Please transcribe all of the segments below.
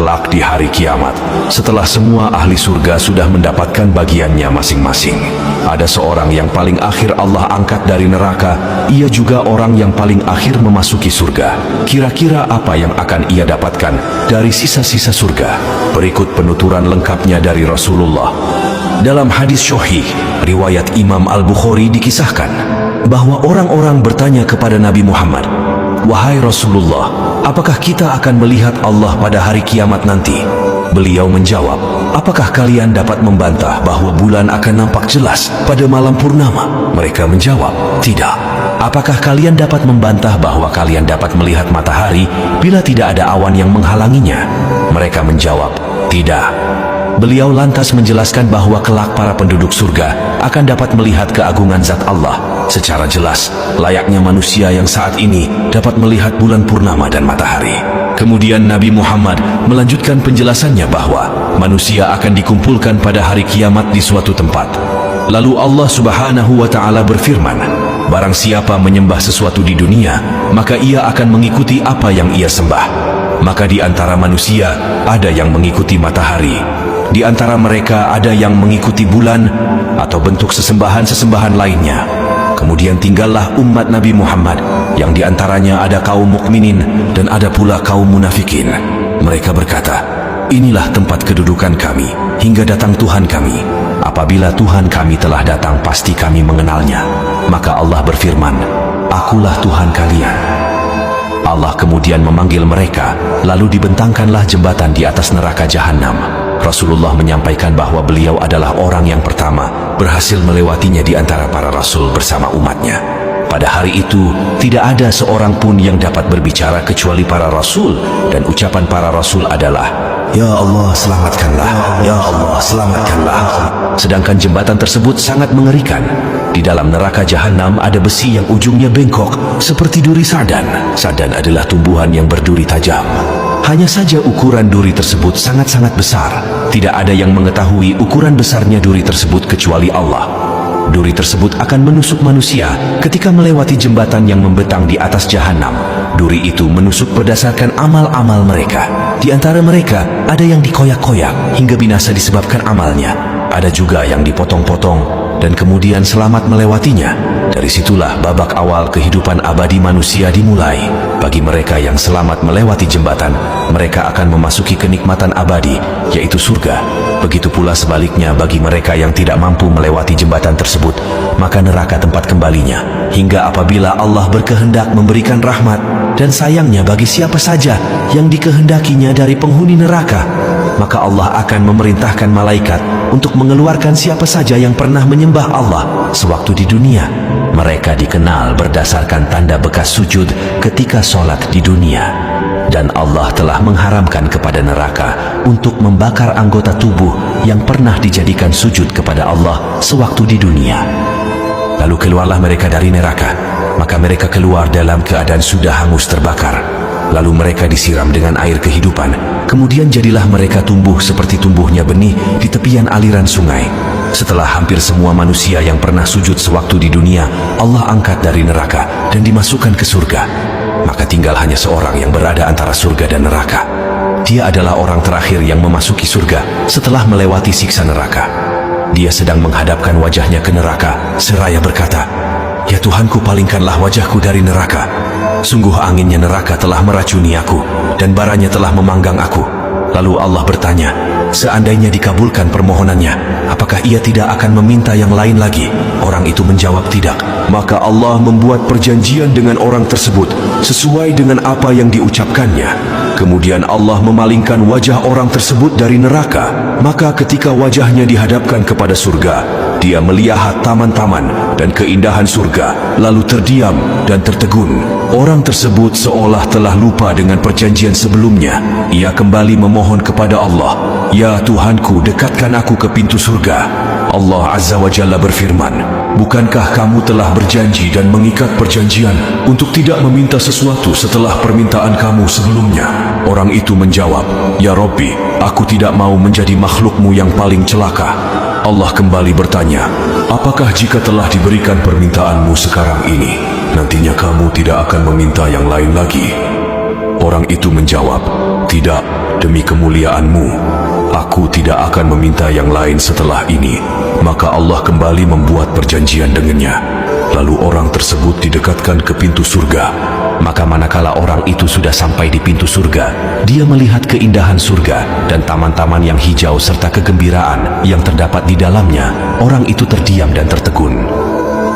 kelak di hari kiamat, setelah semua ahli surga sudah mendapatkan bagiannya masing-masing. Ada seorang yang paling akhir Allah angkat dari neraka, ia juga orang yang paling akhir memasuki surga. Kira-kira apa yang akan ia dapatkan dari sisa-sisa surga? Berikut penuturan lengkapnya dari Rasulullah. Dalam hadis Sahih riwayat Imam Al-Bukhari dikisahkan bahwa orang-orang bertanya kepada Nabi Muhammad, "Wahai Rasulullah, apakah kita akan melihat Allah pada hari kiamat nanti?" Beliau menjawab, "Apakah kalian dapat membantah bahwa bulan akan nampak jelas pada malam purnama?" Mereka menjawab, "Tidak." "Apakah kalian dapat membantah bahwa kalian dapat melihat matahari bila tidak ada awan yang menghalanginya?" Mereka menjawab, "Tidak." Beliau lantas menjelaskan bahwa kelak para penduduk surga akan dapat melihat keagungan zat Allah secara jelas, layaknya manusia yang saat ini dapat melihat bulan purnama dan matahari. Kemudian Nabi Muhammad melanjutkan penjelasannya bahwa manusia akan dikumpulkan pada hari kiamat di suatu tempat. Lalu Allah Subhanahu wa Ta'ala berfirman, "Barang siapa menyembah sesuatu di dunia, maka ia akan mengikuti apa yang ia sembah. Maka di antara manusia ada yang mengikuti matahari, di antara mereka ada yang mengikuti bulan atau bentuk sesembahan-sesembahan lainnya. Kemudian tinggallah umat Nabi Muhammad yang diantaranya ada kaum mukminin dan ada pula kaum munafikin. Mereka berkata, 'Inilah tempat kedudukan kami hingga datang Tuhan kami. Apabila Tuhan kami telah datang, pasti kami mengenalnya.' Maka Allah berfirman, 'Akulah Tuhan kalian.' Allah kemudian memanggil mereka, lalu dibentangkanlah jembatan di atas neraka Jahanam. Rasulullah menyampaikan bahwa beliau adalah orang yang pertama berhasil melewatinya di antara para rasul bersama umatnya. Pada hari itu, tidak ada seorang pun yang dapat berbicara kecuali para rasul, dan ucapan para rasul adalah, 'Ya Allah, selamatkanlah. Ya Allah, selamatkanlah.' Sedangkan jembatan tersebut sangat mengerikan. Di dalam neraka Jahanam ada besi yang ujungnya bengkok seperti duri sardan. Sardan adalah tumbuhan yang berduri tajam. Hanya saja ukuran duri tersebut sangat-sangat besar. Tidak ada yang mengetahui ukuran besarnya duri tersebut kecuali Allah. Duri tersebut akan menusuk manusia ketika melewati jembatan yang membentang di atas Jahanam. Duri itu menusuk berdasarkan amal-amal mereka. Di antara mereka ada yang dikoyak-koyak hingga binasa disebabkan amalnya. Ada juga yang dipotong-potong dan kemudian selamat melewatinya. Dari situlah babak awal kehidupan abadi manusia dimulai. Bagi mereka yang selamat melewati jembatan, mereka akan memasuki kenikmatan abadi, yaitu surga. Begitu pula sebaliknya bagi mereka yang tidak mampu melewati jembatan tersebut, maka neraka tempat kembalinya. Hingga apabila Allah berkehendak memberikan rahmat dan sayangnya bagi siapa saja yang dikehendakinya dari penghuni neraka, maka Allah akan memerintahkan malaikat untuk mengeluarkan siapa saja yang pernah menyembah Allah sewaktu di dunia. Mereka dikenal berdasarkan tanda bekas sujud ketika sholat di dunia. Dan Allah telah mengharamkan kepada neraka untuk membakar anggota tubuh yang pernah dijadikan sujud kepada Allah sewaktu di dunia. Lalu keluarlah mereka dari neraka, maka mereka keluar dalam keadaan sudah hangus terbakar. Lalu mereka disiram dengan air kehidupan. Kemudian jadilah mereka tumbuh seperti tumbuhnya benih di tepian aliran sungai. Setelah hampir semua manusia yang pernah sujud sewaktu di dunia Allah angkat dari neraka dan dimasukkan ke surga, maka tinggal hanya seorang yang berada antara surga dan neraka. Dia adalah orang terakhir yang memasuki surga setelah melewati siksa neraka. Dia sedang menghadapkan wajahnya ke neraka seraya berkata, "Ya Tuhanku, palingkanlah wajahku dari neraka. Sungguh anginnya neraka telah meracuni aku dan baranya telah memanggang aku." Lalu Allah bertanya, seandainya dikabulkan permohonannya, apakah ia tidak akan meminta yang lain lagi? Orang itu menjawab tidak. Maka Allah membuat perjanjian dengan orang tersebut sesuai dengan apa yang diucapkannya. Kemudian Allah memalingkan wajah orang tersebut dari neraka. Maka ketika wajahnya dihadapkan kepada surga, dia melihat taman-taman dan keindahan surga, lalu terdiam dan tertegun. Orang tersebut seolah telah lupa dengan perjanjian sebelumnya. Ia kembali memohon kepada Allah, "Ya Tuhanku, dekatkan aku ke pintu surga." Allah Azza wa Jalla berfirman, "Bukankah kamu telah berjanji dan mengikat perjanjian untuk tidak meminta sesuatu setelah permintaan kamu sebelumnya?" Orang itu menjawab, "Ya Rabbi, aku tidak mau menjadi makhlukmu yang paling celaka." Allah kembali bertanya, "Apakah jika telah diberikan permintaanmu sekarang ini, nantinya kamu tidak akan meminta yang lain lagi?" Orang itu menjawab, "Tidak, demi kemuliaan-Mu, aku tidak akan meminta yang lain setelah ini. Maka Allah kembali membuat perjanjian dengannya. Lalu orang tersebut didekatkan ke pintu surga. Maka manakala orang itu sudah sampai di pintu surga, dia melihat keindahan surga dan taman-taman yang hijau serta kegembiraan yang terdapat di dalamnya. Orang itu terdiam dan tertegun.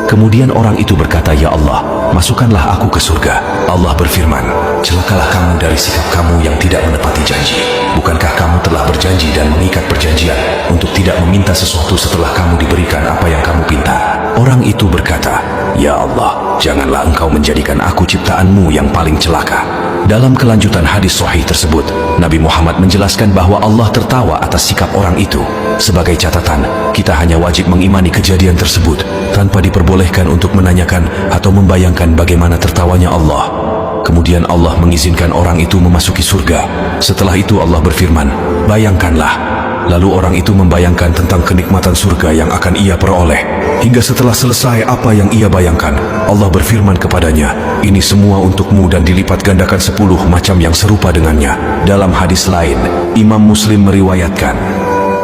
Kemudian orang itu berkata, "Ya Allah, masukkanlah aku ke surga." Allah berfirman, "Celakalah kamu dari sikap kamu yang tidak menepati janji. Bukankah kamu telah berjanji dan mengikat perjanjian untuk tidak meminta sesuatu setelah kamu diberikan apa yang kamu pinta?" Orang itu berkata, "Ya Allah, janganlah Engkau menjadikan aku ciptaan-Mu yang paling celaka." Dalam kelanjutan hadis sahih tersebut, Nabi Muhammad menjelaskan bahwa Allah tertawa atas sikap orang itu. Sebagai catatan, kita hanya wajib mengimani kejadian tersebut tanpa diperbolehkan untuk menanyakan atau membayangkan bagaimana tertawanya Allah. Kemudian Allah mengizinkan orang itu memasuki surga. Setelah itu Allah berfirman, "Bayangkanlah." Lalu orang itu membayangkan tentang kenikmatan surga yang akan ia peroleh. Hingga setelah selesai apa yang ia bayangkan, Allah berfirman kepadanya, "Ini semua untukmu dan dilipat gandakan 10 macam yang serupa dengannya." Dalam hadis lain, Imam Muslim meriwayatkan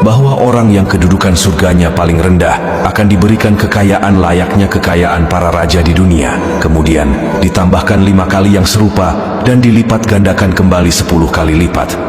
bahwa orang yang kedudukan surganya paling rendah akan diberikan kekayaan layaknya kekayaan para raja di dunia. Kemudian ditambahkan 5 kali yang serupa dan dilipat gandakan kembali 10 kali lipat.